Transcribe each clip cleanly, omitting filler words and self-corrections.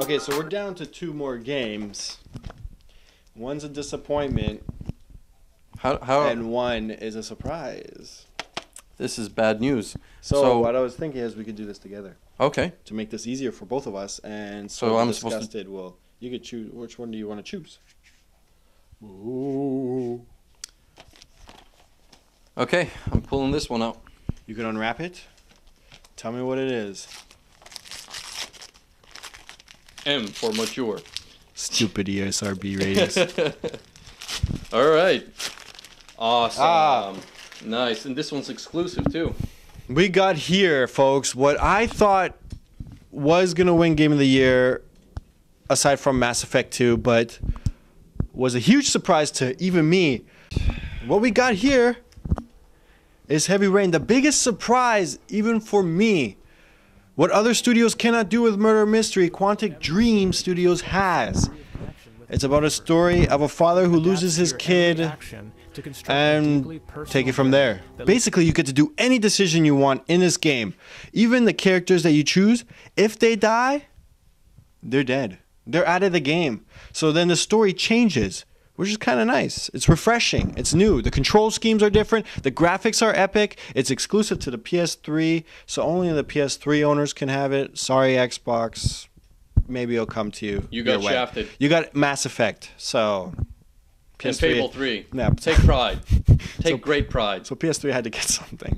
Okay, so we're down to 2 more games. One's a disappointment, and one is a surprise. This is bad news. So what I was thinking is we could do this together. Okay. To make this easier for both of us, and so I'm disgusted, supposed to. Well, you could choose. Which one do you want to choose? Ooh. Okay, I'm pulling this one out. You can unwrap it. Tell me what it is. M for mature. Stupid ESRB ratings. All right. Awesome. Nice. And this one's exclusive, too. We got here, folks, what I thought was going to win Game of the Year, aside from Mass Effect 2, but was a huge surprise to even me. What we got here is Heavy Rain. The biggest surprise, even for me. What other studios cannot do with Murder Mystery, Quantic Dream Studios has. It's about a story of a father who loses his kid and take it from there. Basically, you get to do any decision you want in this game. Even the characters that you choose, if they die, they're dead. They're out of the game. So then the story changes, which is kind of nice. It's refreshing. It's new. The control schemes are different. The graphics are epic. It's exclusive to the PS3, so only the PS3 owners can have it. Sorry, Xbox. Maybe it'll come to you. You got shafted. You got Mass Effect, so... PS3, and Fable 3. Yeah. Take pride. Take great pride. So PS3 had to get something.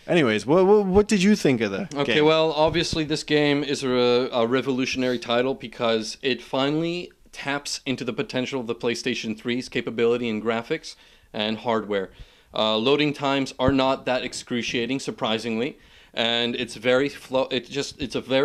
Anyways, what did you think of the game? Well, obviously this game is a revolutionary title because it finally taps into the potential of the PlayStation 3's capability in graphics and hardware. Loading times are not that excruciating, surprisingly, and it's a very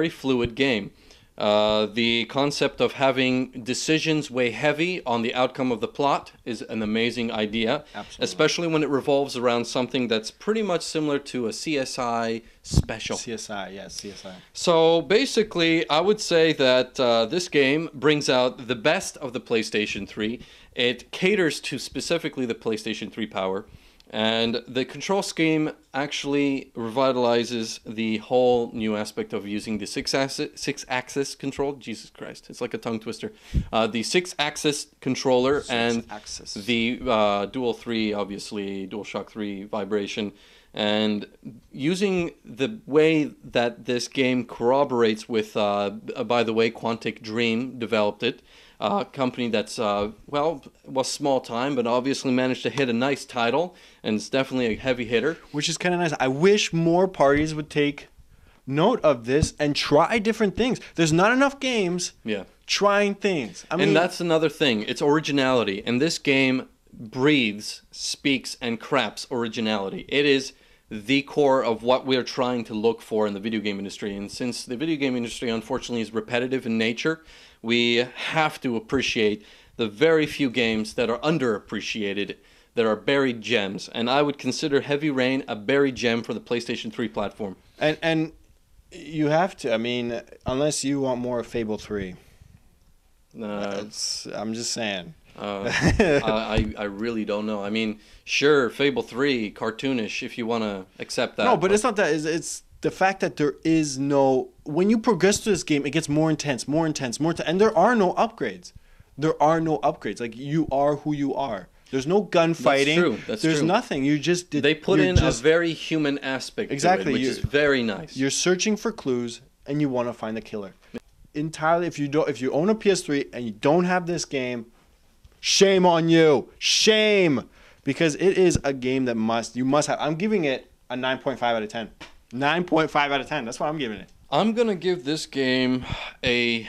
fluid game. The concept of having decisions weigh heavy on the outcome of the plot is an amazing idea. Absolutely. Especially when it revolves around something that's pretty much similar to a CSI special. CSI, yes, CSI. So basically, I would say that this game brings out the best of the PlayStation 3. It caters to specifically the PlayStation 3 power. And the control scheme actually revitalizes the whole new aspect of using the six-axis control. Jesus Christ, it's like a tongue twister. The six-axis controller and the Dual 3, obviously, DualShock 3 vibration. And using the way that this game corroborates with, by the way, Quantic Dream developed it. Company that's, was small time, but obviously managed to hit a nice title, and it's definitely a heavy hitter. Which is kind of nice. I wish more parties would take note of this and try different things. There's not enough games trying things. I mean, and that's another thing. It's originality. And this game breathes, speaks, and craps originality. It is the core of what we're trying to look for in the video game industry. And since the video game industry, unfortunately, is repetitive in nature, we have to appreciate the very few games that are underappreciated, that are buried gems. And I would consider Heavy Rain a buried gem for the PlayStation 3 platform. And you have to. I mean, unless you want more of Fable 3. I'm just saying. I really don't know. I mean, sure, Fable 3, cartoonish, if you want to accept that. No, but it's not that. It's the fact that there is no... When you progress through this game, it gets more intense, more intense, more intense. And there are no upgrades. There are no upgrades. Like, you are who you are. There's no gunfighting. That's true. There's nothing. You just... They put in a very human aspect to it, which is very nice. You're searching for clues, and you want to find the killer. Entirely, if you own a PS3 and you don't have this game... Shame on you. Shame. Because it is a game that you must have. I'm giving it a 9.5 out of 10. 9.5 out of 10. That's what I'm giving it. I'm going to give this game a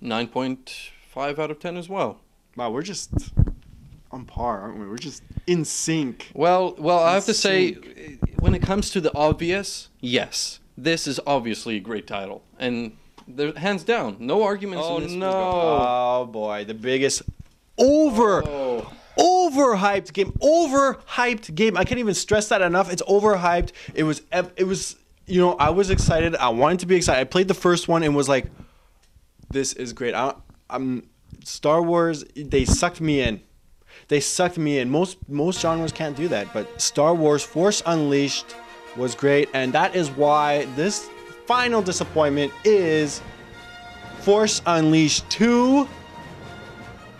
9.5 out of 10 as well. Wow, we're just on par, aren't we? We're just in sync. Well, I have to say, when it comes to the obvious, yes. This is obviously a great title. And hands down, no arguments in this. Oh, no. Oh, boy. The biggest... Overhyped game. I can't even stress that enough. It's overhyped. It was, you know, I was excited. I wanted to be excited. I played the first one and was like, this is great. Star Wars, they sucked me in. Most genres can't do that, but Star Wars Force Unleashed was great, and that is why this final disappointment is Force Unleashed 2.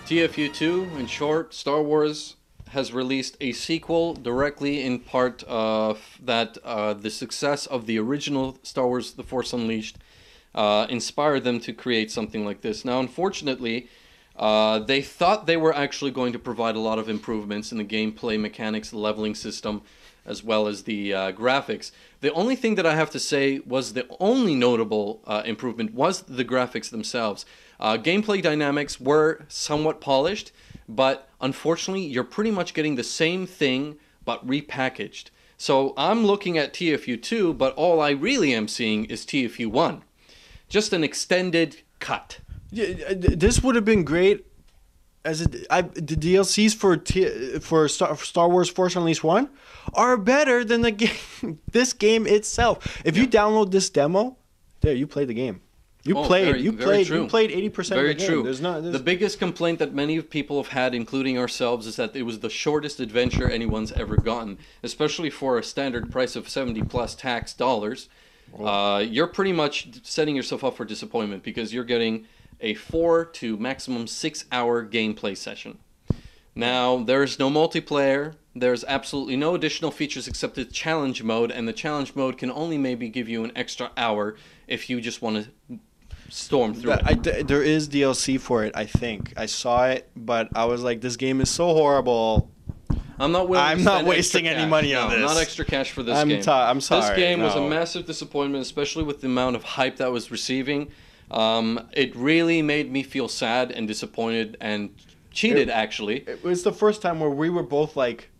TFU2, in short, Star Wars has released a sequel directly in part that the success of the original Star Wars The Force Unleashed inspired them to create something like this. Now, unfortunately, they thought they were actually going to provide a lot of improvements in the gameplay mechanics, the leveling system, as well as the graphics. The only thing that I have to say was the only notable improvement was the graphics themselves. Gameplay dynamics were somewhat polished, but unfortunately, you're pretty much getting the same thing, but repackaged. So I'm looking at TFU2, but all I really am seeing is TFU1. Just an extended cut. Yeah, this would have been great as the DLCs for Star Wars Force Unleashed 1 are better than the game, this game itself. If you download this demo, there you play the game. You played 80% Very of the true. game. The biggest complaint that many people have had, including ourselves, is that it was the shortest adventure anyone's ever gotten, especially for a standard price of 70 plus tax dollars. You're pretty much setting yourself up for disappointment because you're getting a 4 to maximum 6 hour gameplay session. Now, there's no multiplayer. There's absolutely no additional features except the challenge mode, and the challenge mode can only maybe give you an extra hour if you just want to storm through it. There is DLC for it, I think. I saw it, but I was like, this game is so horrible. I'm not wasting any money on this. Not extra cash for this game. I'm sorry. This game was a massive disappointment, especially with the amount of hype that was receiving. It really made me feel sad and disappointed and cheated, actually. It was the first time where we were both like,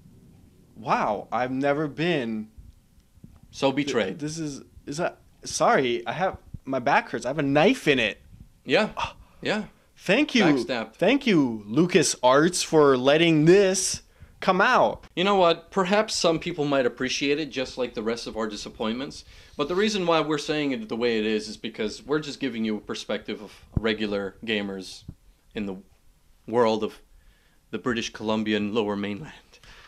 wow, I've never been so betrayed. Sorry, my back hurts. I have a knife in it. Yeah. Yeah. Thank you. Backstabbed. Thank you, LucasArts, for letting this come out. You know what? Perhaps some people might appreciate it just like the rest of our disappointments. But the reason why we're saying it the way it is because we're just giving you a perspective of regular gamers in the world of the British Columbian Lower Mainland.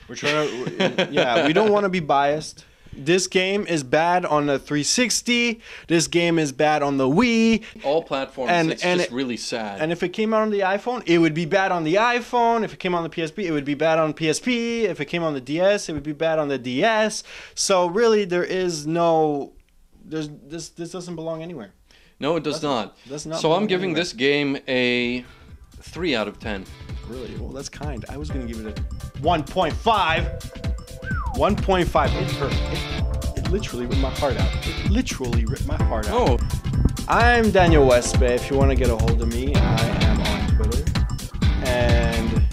We're trying to, we don't want to be biased. This game is bad on the 360. This game is bad on the Wii. All platforms. It's just really sad. And if it came out on the iPhone, it would be bad on the iPhone. If it came on the PSP, it would be bad on PSP. If it came on the DS, it would be bad on the DS. So really, there is no. This doesn't belong anywhere. No, it does not. So I'm giving this game a 3 out of 10. Really? Well, that's kind. I was going to give it a 1.5. 1.5. It hurt. It literally ripped my heart out. It literally ripped my heart out. Oh. I'm Daniel Westbay. If you want to get a hold of me, I am on Twitter. And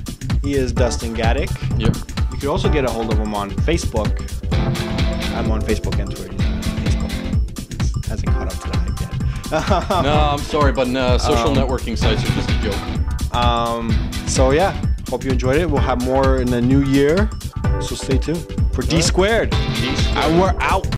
he is Dustin Gaddick. Yep. You could also get a hold of him on Facebook. I'm on Facebook and Twitter. Facebook hasn't caught up to the hype yet. No, I'm sorry, but social networking sites are just a joke. So yeah, hope you enjoyed it. We'll have more in the new year. So stay tuned for D Squared. D Squared. And we're out.